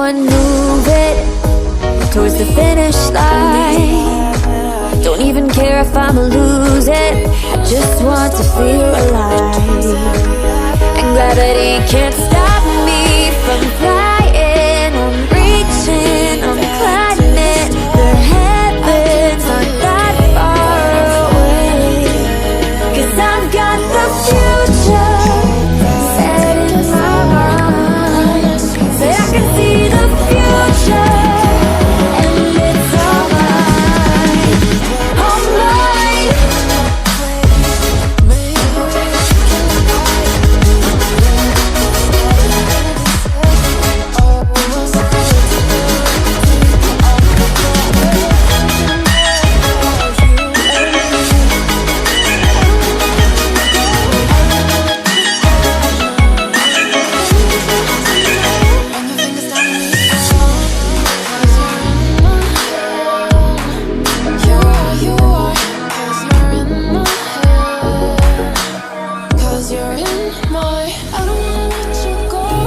on, move it towards the finish line. Don't even care if I'ma lose it, I just want to feel alive. And gravity can't stop me from flying. I'm reaching, I'm climbing. The heavens aren't that far away, 'cause I've got the future set in my mind. Say I can see the future, and it's all mine, all mine.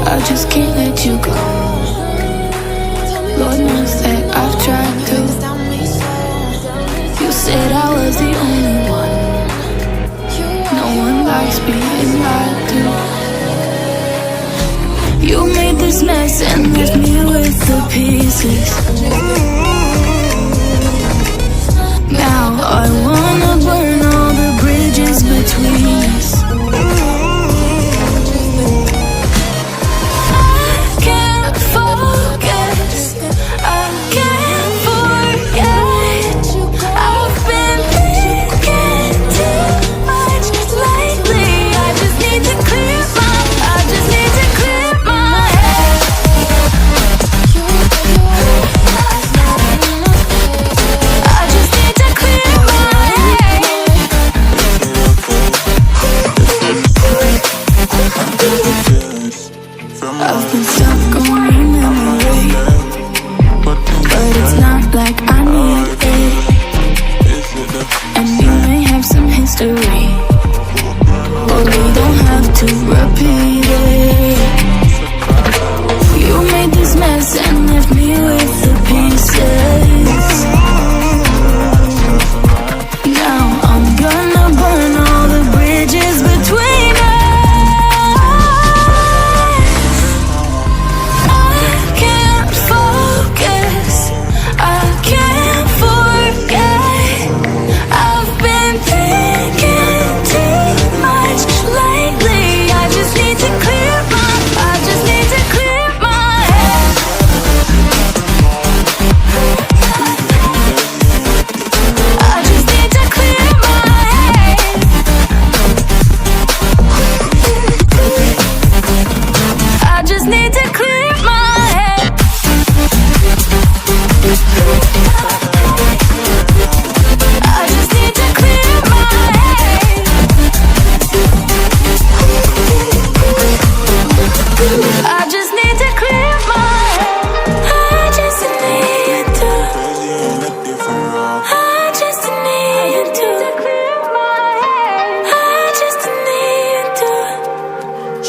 I just can't let you go. Lord knows that I've tried to. You said I was the only one. No one likes being lied to. You made this mess and left me with the pieces. Now I wanna burn all the bridges between us. I've been stuck on your memory, but it's not like I need it. And you may have some history, but we don't have to repeat it. You made this mess and left me with the pieces. Now I'm gonna burn all the bridges between us.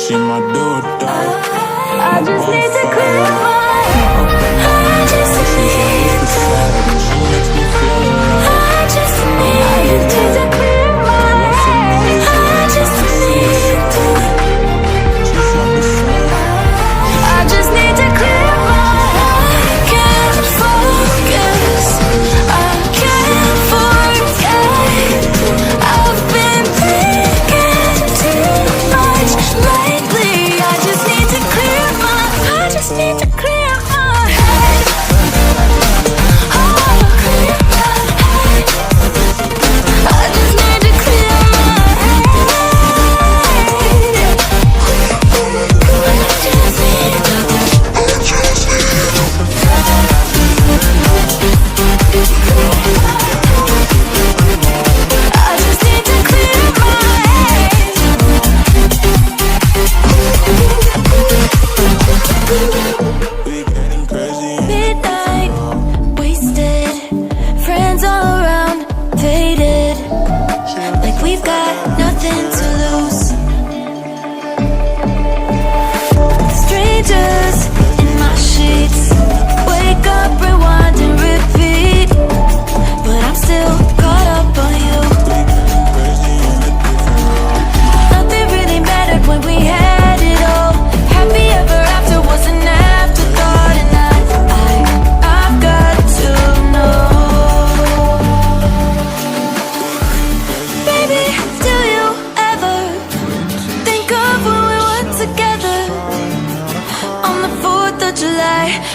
She my daughter. I just need to clear my head. I just need to. I just need to clear my head. I just need to. I just need to clear my head. I can't focus. I can't forget. I've been thinking too much lately. I just need to clear my. I just need to clear my head. Oh, clear my head. I just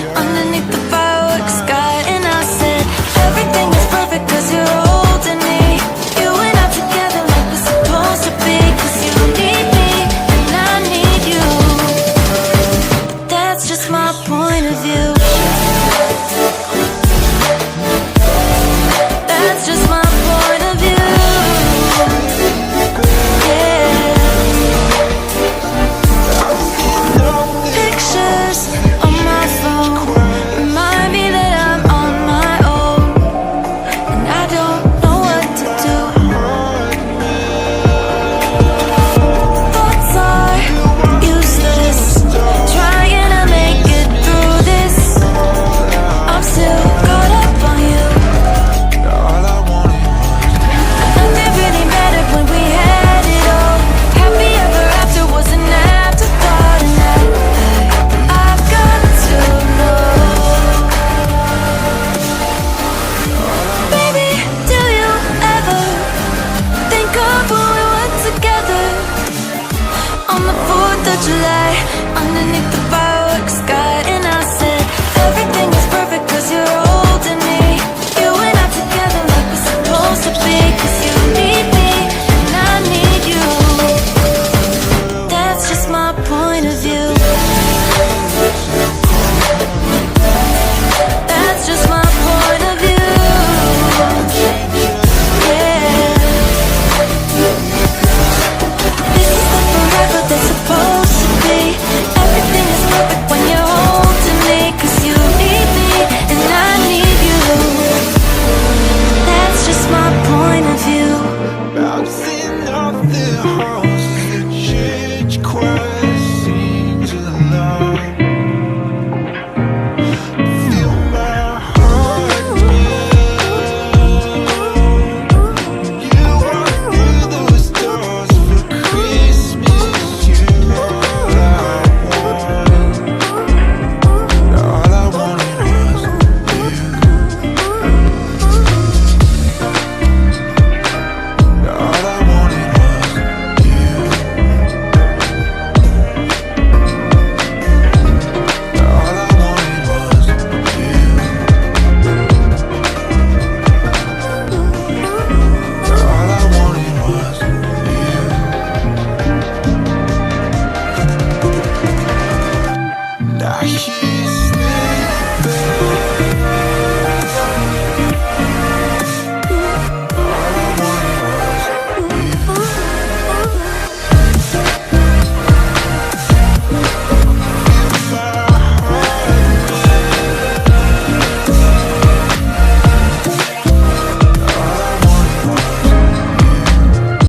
underneath the fireworks sky. And I said, everything is perfect cause you're holding me. You and I together like we're supposed to be. Cause you need me and I need you. That's just my point of view. That's just my point of view. Pictures on my phone remind me that I'm on my own, and I don't know what to do. Thoughts are useless, trying to make it through this. I'm still caught up on you. Nothing really mattered when we had it all. Happy ever after was an afterthought, and I've got to know. Baby, do you ever think of when we were together on the 4th of July, underneath the fire?